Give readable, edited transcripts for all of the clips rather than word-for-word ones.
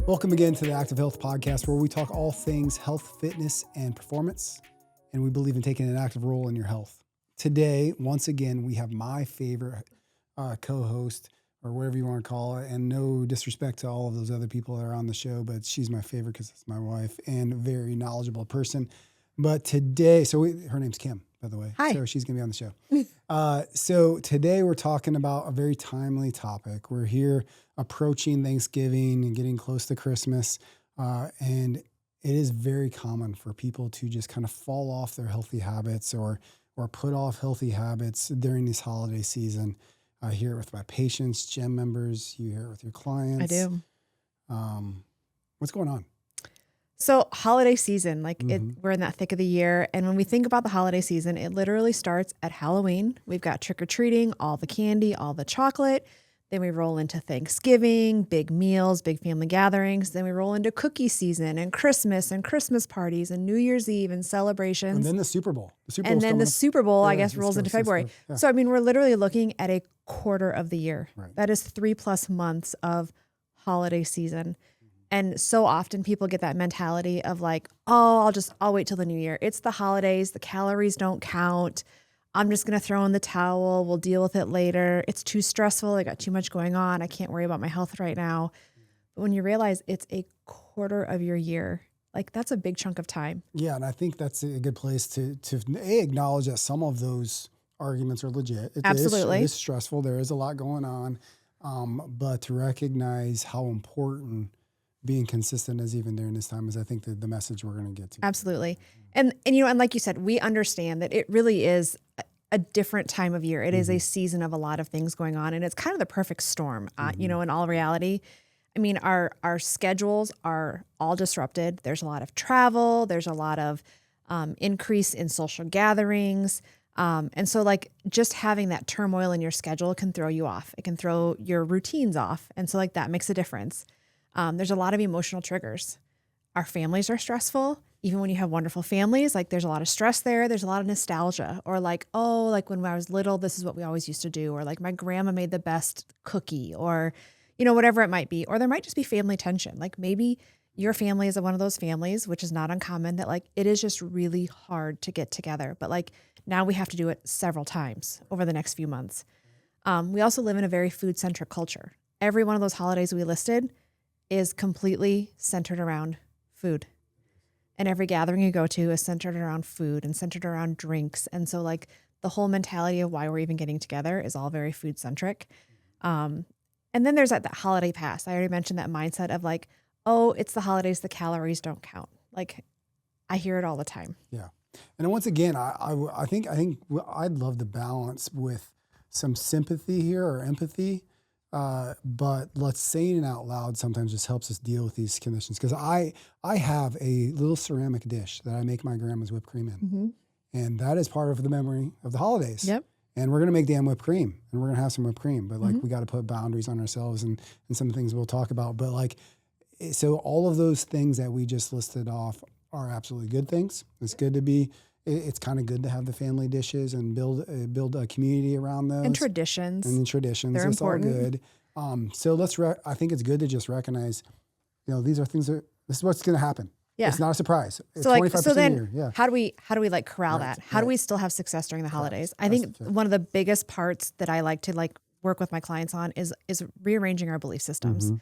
Welcome again to the Active Health Podcast, where we talk all things health, fitness, and performance, and we believe in taking an active role in your health. Today, once again, we have my favorite co-host, or whatever you want to call it, and no disrespect to all of those other people that are on the show, but she's my favorite because it's my wife and a very knowledgeable person. But today, her name's Kim, by the way. Hi. So she's going to be on the show. So today we're talking about a very timely topic. We're here approaching Thanksgiving and getting close to Christmas. And it is very common for people to just kind of fall off their healthy habits or put off healthy habits during this holiday season. I hear it with my patients, gym members. You hear it with your clients. I do. What's going on? So holiday season, we're in that thick of the year. And when we think about the holiday season, it literally starts at Halloween. We've got trick-or-treating, all the candy, all the chocolate. Then we roll into Thanksgiving, big meals, big family gatherings. Then we roll into cookie season and Christmas parties and New Year's Eve and celebrations. And then the Super Bowl. And then the Super Bowl, I guess, rolls into February. Yeah. So, I mean, we're literally looking at a quarter of the year. Right. That is 3+ months of holiday season. And so often people get that mentality of like, oh, I'll wait till the new year. It's the holidays. The calories don't count. I'm just going to throw in the towel. We'll deal with it later. It's too stressful. I got too much going on. I can't worry about my health right now. But when you realize it's a quarter of your year, like that's a big chunk of time. Yeah. And I think that's a good place to acknowledge that some of those arguments are legit. Absolutely. It is stressful. There is a lot going on. But to recognize how important being consistent is even during this time is, I think, the message we're going to get to. Absolutely. And like you said, we understand that it really is a different time of year. It is a season of a lot of things going on, and it's kind of the perfect storm, in all reality. I mean, our schedules are all disrupted. There's a lot of travel. There's a lot of increase in social gatherings. And so like just having that turmoil in your schedule can throw you off. It can throw your routines off. And so like that makes a difference. There's a lot of emotional triggers. Our families are stressful. Even when you have wonderful families, like there's a lot of stress there. There's a lot of nostalgia, or like, oh, like when I was little, this is what we always used to do. Or like my grandma made the best cookie, or, whatever it might be. Or there might just be family tension. Like maybe your family is one of those families, which is not uncommon, that like it is just really hard to get together. But like now we have to do it several times over the next few months. We also live in a very food-centric culture. Every one of those holidays we listed is completely centered around food. And every gathering you go to is centered around food and centered around drinks. And so like the whole mentality of why we're even getting together is all very food centric. And then there's that holiday pass. I already mentioned that mindset of like, oh, it's the holidays, the calories don't count. Like I hear it all the time. Yeah. And once again, I think I'd love the balance with some sympathy here or empathy. But let's say it out loud sometimes just helps us deal with these conditions. Because I have a little ceramic dish that I make my grandma's whipped cream in. Mm-hmm. And that is part of the memory of the holidays. Yep. And we're going to make damn whipped cream. And we're going to have some whipped cream. But like we got to put boundaries on ourselves and some things we'll talk about. But like, so all of those things that we just listed off are absolutely good things. It's good to be... It's kind of good to have the family dishes and build a community around those. And traditions. They're important. All good. So I think it's good to just recognize, these are things this is what's going to happen. Yeah. It's not a surprise. It's so 25% then a year. Yeah. how do we like corral that? How do we still have success during the holidays? I think one of the biggest parts that I like to like work with my clients on is rearranging our belief systems.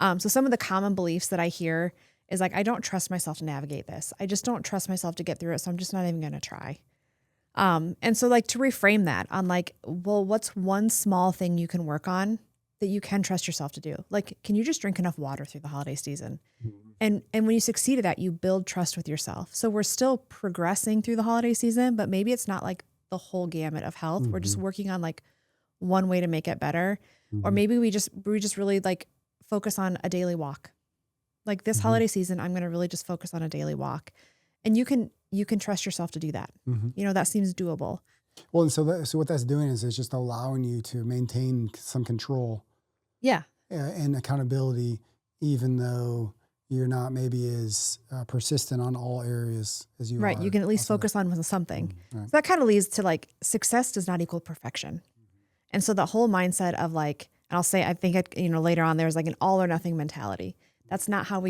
So some of the common beliefs that I hear is like, I don't trust myself to navigate this. I just don't trust myself to get through it. So I'm just not even going to try. And so like to reframe that on like, well, what's one small thing you can work on that you can trust yourself to do? Like, can you just drink enough water through the holiday season? And when you succeed at that, you build trust with yourself. So we're still progressing through the holiday season, but maybe it's not like the whole gamut of health. We're just working on like one way to make it better. Or maybe we just really like focus on a daily walk. Like this holiday season, I'm going to really just focus on a daily walk, and you can trust yourself to do that. That seems doable. Well, and so what that's doing is it's just allowing you to maintain some control. Yeah. And accountability, even though you're not maybe as persistent on all areas as you are. Right. You can at least focus on something. Right. So that kind of leads to like success does not equal perfection. And so the whole mindset of like, and I'll say, I think, later on, there's like an all or nothing mentality. That's not how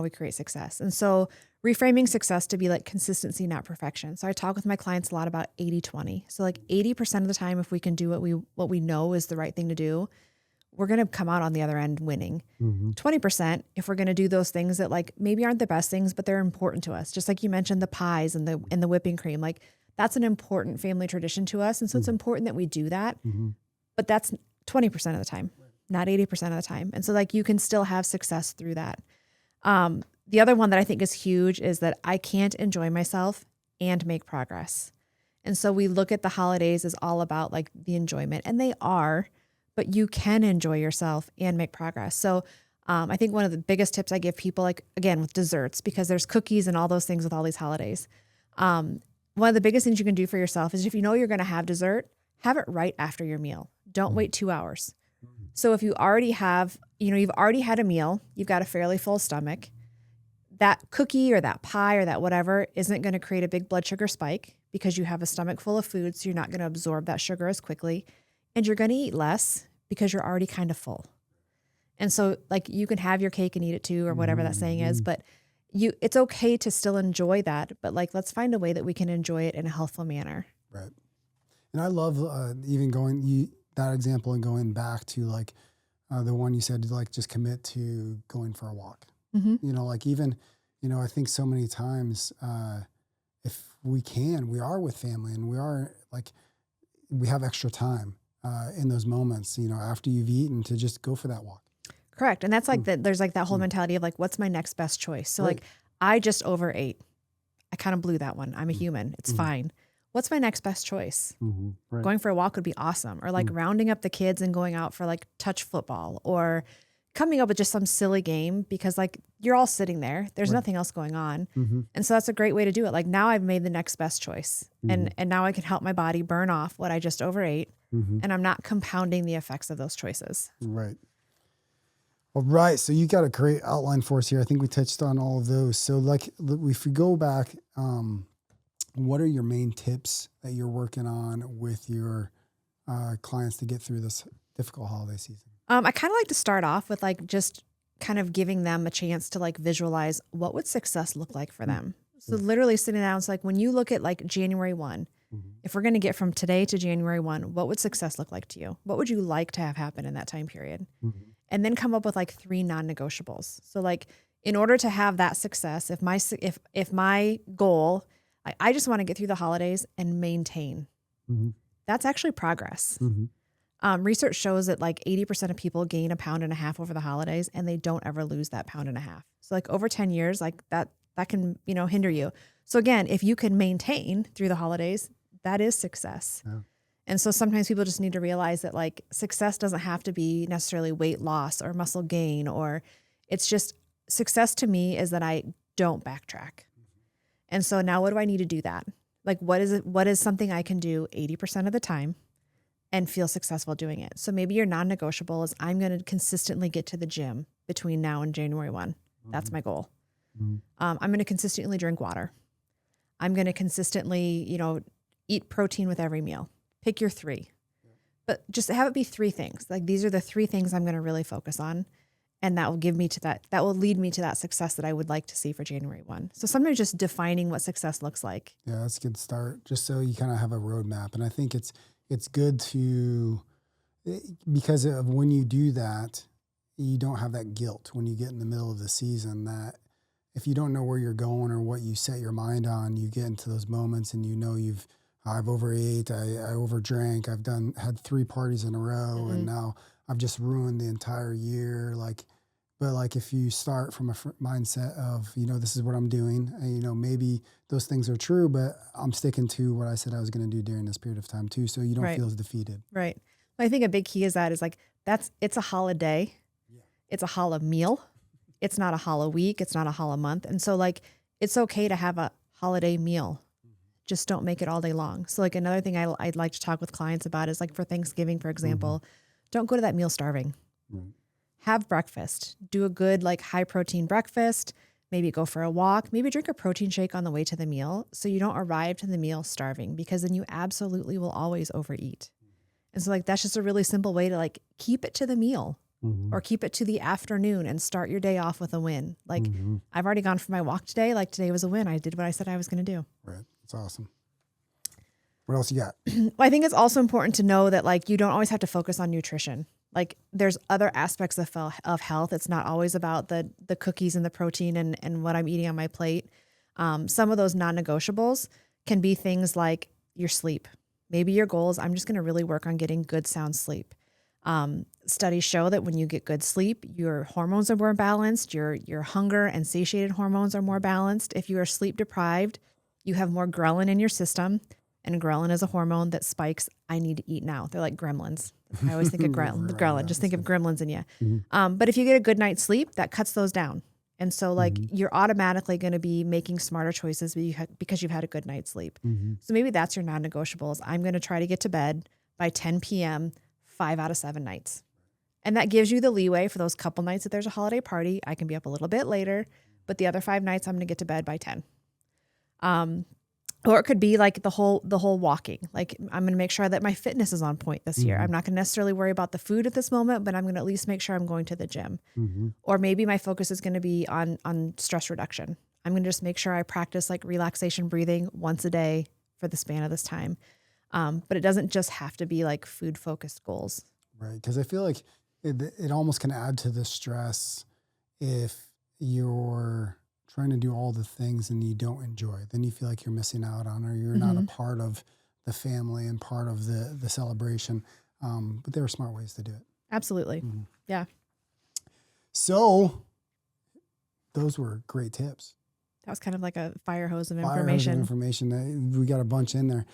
we create success. And so reframing success to be like consistency, not perfection. So I talk with my clients a lot about 80-20. So like 80% of the time, if we can do what we know is the right thing to do, we're going to come out on the other end winning. 20%, if we're going to do those things that like maybe aren't the best things, but they're important to us. Just like you mentioned, the pies and the whipping cream, like that's an important family tradition to us. And so it's important that we do that, but that's 20% of the time, not 80% of the time. And so like you can still have success through that. The other one that I think is huge is that I can't enjoy myself and make progress. And so we look at the holidays as all about like the enjoyment, and they are, but you can enjoy yourself and make progress. So I think one of the biggest tips I give people, like again, with desserts, because there's cookies and all those things with all these holidays. One of the biggest things you can do for yourself is if you know you're going to have dessert, have it right after your meal. Don't wait 2 hours. So if you already have, you've already had a meal, you've got a fairly full stomach, that cookie or that pie or that whatever isn't going to create a big blood sugar spike because you have a stomach full of food. So you're not going to absorb that sugar as quickly, and you're going to eat less because you're already kind of full. And so like you can have your cake and eat it too, or whatever that saying is, but it's okay to still enjoy that. But like, let's find a way that we can enjoy it in a healthful manner. Right. And I love even that example and going back to like the one you said, like just commit to going for a walk. Like even, I think so many times if we are with family and we are like, we have extra time in those moments, after you've eaten to just go for that walk. Correct. And that's like there's like that whole mentality of like, what's my next best choice? So like, I just overate. I kind of blew that one. I'm a human. It's fine. What's my next best choice? Right. Going for a walk would be awesome. Or like rounding up the kids and going out for like touch football, or coming up with just some silly game because like you're all sitting there. There's nothing else going on. And so that's a great way to do it. Like now I've made the next best choice and now I can help my body burn off what I just overate, and I'm not compounding the effects of those choices. Right. All right. So you got a great outline for us here. I think we touched on all of those. So like if we go back, what are your main tips that you're working on with your clients to get through this difficult holiday season? I kind of like to start off with like just kind of giving them a chance to like visualize what would success look like for them. So literally sitting down, it's like when you look at like January 1, if we're going to get from today to January 1, what would success look like to you? What would you like to have happen in that time period? And then come up with like 3 non-negotiables. So like in order to have that success, if my goal, I just want to get through the holidays and maintain, that's actually progress. Research shows that like 80% of people gain 1.5 pounds over the holidays and they don't ever lose that 1.5 pounds. So like over 10 years, like that can, hinder you. So again, if you can maintain through the holidays, that is success. Yeah. And so sometimes people just need to realize that like success doesn't have to be necessarily weight loss or muscle gain, or it's just success to me is that I don't backtrack. And so now what do I need to do that? Like, what is something I can do 80% of the time and feel successful doing it? So maybe your non-negotiable is I'm going to consistently get to the gym between now and January 1. That's my goal. I'm going to consistently drink water. I'm going to consistently, eat protein with every meal. Pick your 3, but just have it be 3 things. Like these are the 3 things I'm going to really focus on. And that will that will lead me to that success that I would like to see for January 1. So sometimes just defining what success looks like. Yeah, that's a good start. Just so you kind of have a roadmap. And I think it's good because of when you do that, you don't have that guilt when you get in the middle of the season, that if you don't know where you're going or what you set your mind on, you get into those moments and I've overate, I overdrank, I've had 3 parties in a row, and now I've just ruined the entire year. But if you start from a mindset of, this is what I'm doing, and, maybe those things are true, but I'm sticking to what I said I was going to do during this period of time too. So you don't feel as defeated. Right. Well, I think a big key is like, it's a holiday. Yeah. It's a holiday meal. It's not a holiday week. It's not a holiday month. And so like, it's okay to have a holiday meal. Just don't make it all day long. So like another thing I'd like to talk with clients about is like for Thanksgiving, for example, don't go to that meal starving. Have breakfast. Do a good like high protein breakfast. Maybe go for a walk. Maybe drink a protein shake on the way to the meal so you don't arrive to the meal starving, because then you absolutely will always overeat. And so like that's just a really simple way to like keep it to the meal. Mm-hmm. or keep it to the afternoon and start your day off with a win. Like Mm-hmm. I've already gone for my walk today. Like today was a win. I did what I said I was going to do. Right. That's awesome. What else you got? Well, I think it's also important to know that like you don't always have to focus on nutrition. Like there's other aspects of health. It's not always about the cookies and the protein and what I'm eating on my plate. Some of those non-negotiables can be things like your sleep. Maybe your goal is I'm just going to really work on getting good sound sleep. Studies show that when you get good sleep, your hormones are more balanced. Your hunger and satiated hormones are more balanced. If you are sleep deprived, you have more ghrelin in your system. And ghrelin is a hormone that spikes, I need to eat now. They're like gremlins. I always think of ghrelin. Just think of gremlins in you. Mm-hmm. But if you get a good night's sleep, that cuts those down. And so like Mm-hmm. you're automatically going to be making smarter choices because you've had a good night's sleep. Mm-hmm. So maybe that's your non-negotiables. I'm going to try to get to bed by 10 p.m. 5 out of 7 nights. And that gives you the leeway for those couple nights that there's a holiday party. I can be up a little bit later, but the other 5 nights I'm going to get to bed by 10. Or it could be like the whole walking. Like I'm going to make sure that my fitness is on point this year. Mm-hmm. I'm not going to necessarily worry about the food at this moment, but I'm going to at least make sure I'm going to the gym. Mm-hmm. Or maybe my focus is going to be on stress reduction. I'm going to just make sure I practice like relaxation breathing once a day for the span of this time. But it doesn't just have to be like food focused goals. Right. Because I feel like it almost can add to the stress if you're trying to do all the things and you don't enjoy. Then you feel like you're missing out on, or you're not a part of the family and part of the celebration. But there are smart ways to do it. Absolutely. Mm-hmm. Yeah. So those were great tips. That was kind of like a fire hose of Fire hose of information. We got a bunch in there.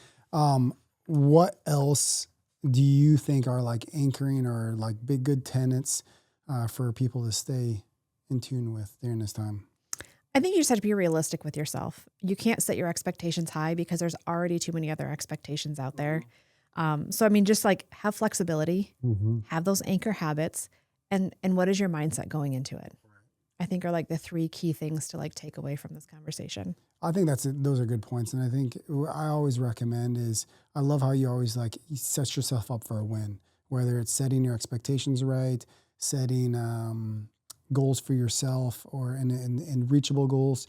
What else do you think are like anchoring or like big good tenets for people to stay in tune with during this time? I think you just have to be realistic with yourself. You can't set your expectations high because there's already too many other expectations out there. So, I mean, just like have flexibility, have those anchor habits, and what is your mindset going into it? I think are like the 3 key things to like take away from this conversation. I think those are good points. And I think what I always recommend is, I love how you always like you set yourself up for a win, whether it's setting your expectations right, setting goals for yourself or and reachable goals,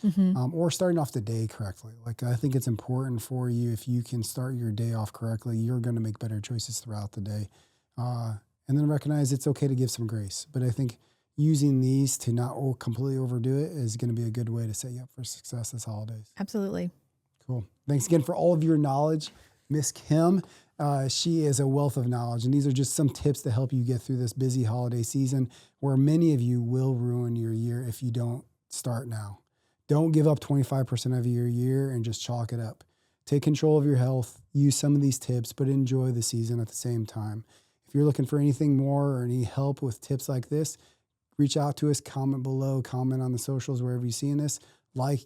or starting off the day correctly. Like I think it's important for you, if you can start your day off correctly, you're going to make better choices throughout the day. And then recognize it's okay to give some grace. But I think using these to not completely overdo it is going to be a good way to set you up for success this holidays. Absolutely. Cool. Thanks again for all of your knowledge, Miss Kim. She is a wealth of knowledge, and these are just some tips to help you get through this busy holiday season where many of you will ruin your year if you don't start now. Don't give up 25% of your year and just chalk it up. Take control of your health, use some of these tips, but enjoy the season at the same time. If you're looking for anything more or any help with tips like this, reach out to us, comment below, comment on the socials, wherever you're seeing this,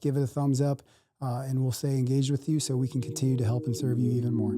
give it a thumbs up, and we'll stay engaged with you so we can continue to help and serve you even more.